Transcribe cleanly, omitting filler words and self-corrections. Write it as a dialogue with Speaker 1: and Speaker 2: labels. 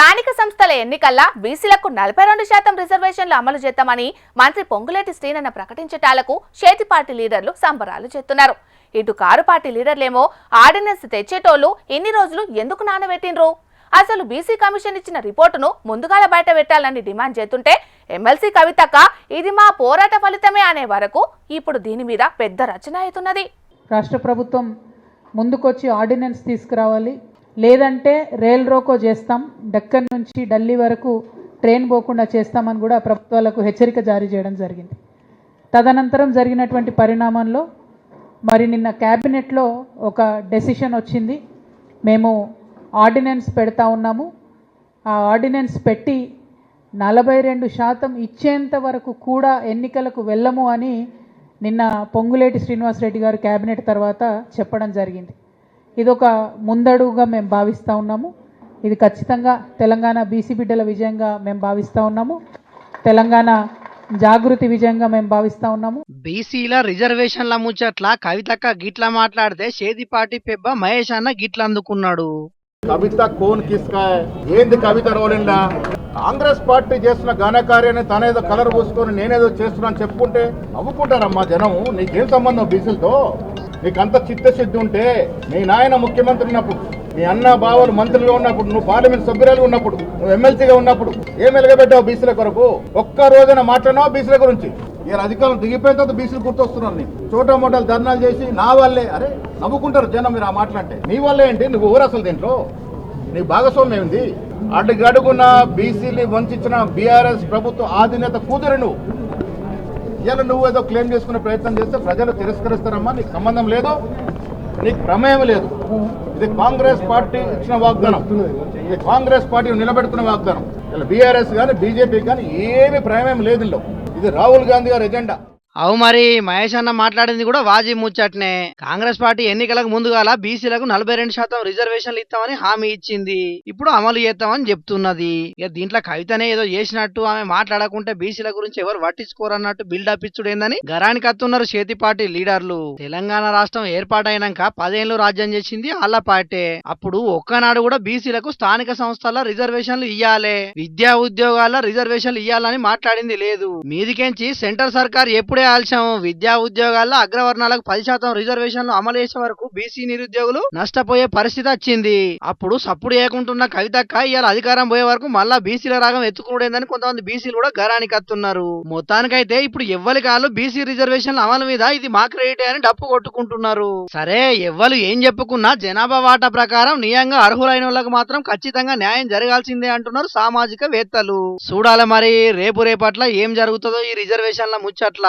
Speaker 1: స్థానిక సంస్థల ఎన్నికల్లో బీసీలకు 42% రిజర్వేషన్లు అమలు చేస్తామని మంత్రి పొంగులేటి శ్రీనన్న ప్రకటించటాలకు చేతి పార్టీ లీడర్లు సంబరాలు చేస్తున్నారు. ఇటు కారు పార్టీ లీడర్లేమో ఆర్డినెన్స్ తెచ్చేటోళ్లు ఇన్ని రోజులు ఎందుకు నానబెట్టిండ్రు, అసలు బీసీ కమిషన్ ఇచ్చిన రిపోర్టును ముందుగాల బయట పెట్టాలని డిమాండ్ చేస్తుంటే ఎమ్మెల్సీ కవితక్క ఇది మా పోరాట ఫలితమే అనే వరకు ఇప్పుడు దీని మీద పెద్ద రచన అవుతున్నది.
Speaker 2: రాష్ట్ర ప్రభుత్వం ముందుకొచ్చి ఆర్డినెన్స్ తీసుకురావాలి, లేదంటే రైల్ రోకో చేస్తాం, డక్కన్ నుంచి ఢిల్లీ వరకు ట్రైన్ పోకుండా చేస్తామని కూడా ప్రభుత్వాలకు హెచ్చరిక జారీ చేయడం జరిగింది. తదనంతరం జరిగినటువంటి పరిణామంలో మరి నిన్న క్యాబినెట్లో ఒక డెసిషన్ వచ్చింది. మేము ఆర్డినెన్స్ పెడతా ఉన్నాము. ఆ ఆర్డినెన్స్ పెట్టి 42% ఇచ్చేంత వరకు కూడా ఎన్నికలకు వెళ్ళము అని నిన్న పొంగులేటి శ్రీనివాసరెడ్డి గారు క్యాబినెట్ తర్వాత చెప్పడం జరిగింది. ఇదొక ముందడుగుగా మేము భావిస్తూ ఉన్నాము. ఇది ఖచ్చితంగా తెలంగాణ బీసీ బిడ్డల విజయంగా మేము భావిస్తూ ఉన్నాము. తెలంగాణ జాగృతి విజయంగా మేము భావిస్తూ ఉన్నాము.
Speaker 3: బీసీల రిజర్వేషన్ల ముచ్చట్ల కవితక్క గిట్ల మాట్లాడితే చేదిపాటి పెబ్బ మహేష్ అన్న గిట్ల అందుకున్నాడు.
Speaker 4: కవిత కోన్ కిస్కా ఏంది కవిత రోలిందా? కాంగ్రెస్ పార్టీ చేస్తున్న ఘనకార్యాన్ని తనేదో కలర్ పూసుకొని నేనేదో చేస్తున్నాను చెప్పుకుంటే నవ్వుకుంటారమ్మా జనము. నీకేం సంబంధం బీసీలతో? నీకంత చిత్తశుద్ధి ఉంటే మీ నాయన ముఖ్యమంత్రి ఉన్నప్పుడు, మీ అన్న బావలు మంత్రులుగా ఉన్నప్పుడు, నువ్వు పార్లమెంట్ సభ్యురాలుగా ఉన్నప్పుడు, నువ్వు ఎమ్మెల్సీగా ఉన్నప్పుడు ఏం వెలగబెట్టావు బీసీల కొరకు? ఒక్క రోజున మాట్లాడినావు బీసీల గురించి? ఇలా అధికారులు దిగిపోయిన తర్వాత బీసీలు గుర్తొస్తున్నారు. నీకు చోటా మోటాలు ధర్నాలు చేసి నా వల్లే, అరే నవ్వుకుంటారు జనం మీరు ఆ మాటలంటే. నీ వల్లే ఏంటి? నువ్వు ఊరు అసలు దీంట్లో నీ భాగస్వామ్యం ఏంది? అడుగడుగున బీసీని వంచిన బీఆర్ఎస్ ప్రభుత్వ ఆధినేత కూతురు నువ్వు. ఇలా నువ్వు ఏదో క్లెయిమ్ చేసుకునే ప్రయత్నం చేస్తే ప్రజలు తిరస్కరిస్తారమ్మా. నీకు సంబంధం లేదు, నీకు ప్రమేయం లేదు. ఇది కాంగ్రెస్ పార్టీ ఇచ్చిన వాగ్దానం, ఇది కాంగ్రెస్ పార్టీ నిలబెడుతున్న వాగ్దానం. ఇలా బీఆర్ఎస్ కానీ బీజేపీ కానీ ఏమి ప్రమేయం లేదు ఇందులో. ఇది రాహుల్ గాంధీ గారి ఎజెండా.
Speaker 3: అవు మరి మహేష్ అన్న మాట్లాడింది కూడా వాజీ ముచ్చట్నే. కాంగ్రెస్ పార్టీ ఎన్నికలకు ముందుగాల బీసీలకు 42% రిజర్వేషన్లు ఇస్తామని హామీ ఇచ్చింది. ఇప్పుడు అమలు చేస్తామని చెప్తున్నది. ఇక దీంట్లో కవితనే ఏదో చేసినట్టు ఆమె మాట్లాడకుంటే బీసీల గురించి ఎవరు పట్టించుకోరన్నట్టు బిల్డప్ ఇచ్చుడేందని గరానికి అత్తున్నారు చేతి పార్టీ లీడర్లు. తెలంగాణ రాష్ట్రం ఏర్పాటైనాక 10 ఏళ్లు రాజ్యం చేసింది ఆళ్ల పార్టీ. అప్పుడు ఒక్కనాడు కూడా బీసీలకు స్థానిక సంస్థల రిజర్వేషన్లు ఇయ్యాలే, విద్యా ఉద్యోగాల రిజర్వేషన్లు ఇయ్యాలని మాట్లాడింది లేదు. మీదికెంచి సెంటర్ సర్కార్ ఎప్పుడే ఆలస్యం. విద్యా ఉద్యోగాల్లో అగ్రవర్ణాలకు 10% రిజర్వేషన్లు అమలు చేసే వరకు బీసీ నిరుద్యోగులు నష్టపోయే పరిస్థితి వచ్చింది. అప్పుడు సప్పుడు చేయకుంటున్న కవితక్క ఇవాళ అధికారం పోయే వరకు మళ్ళా బీసీల రాగం ఎత్తుకునేదని కొంతమంది బీసీలు కూడా గరానికి అత్తున్నారు. మొత్తానికైతే ఇప్పుడు ఎవ్వరి కాళ్ళు బీసీ రిజర్వేషన్ల అమలు మీద ఇది మా క్రెడిట్ అని డప్పు కొట్టుకుంటున్నారు. సరే ఎవ్వరు ఏం చెప్పుకున్నా జనాభా వాటా ప్రకారం నియంగా అర్హులైన వాళ్ళకు మాత్రం ఖచ్చితంగా న్యాయం జరగాల్సిందే అంటున్నారు సామాజిక వేత్తలు. చూడాలి మరి రేపట్ల ఏం జరుగుతుందో ఈ రిజర్వేషన్ల ముచ్చట్ల.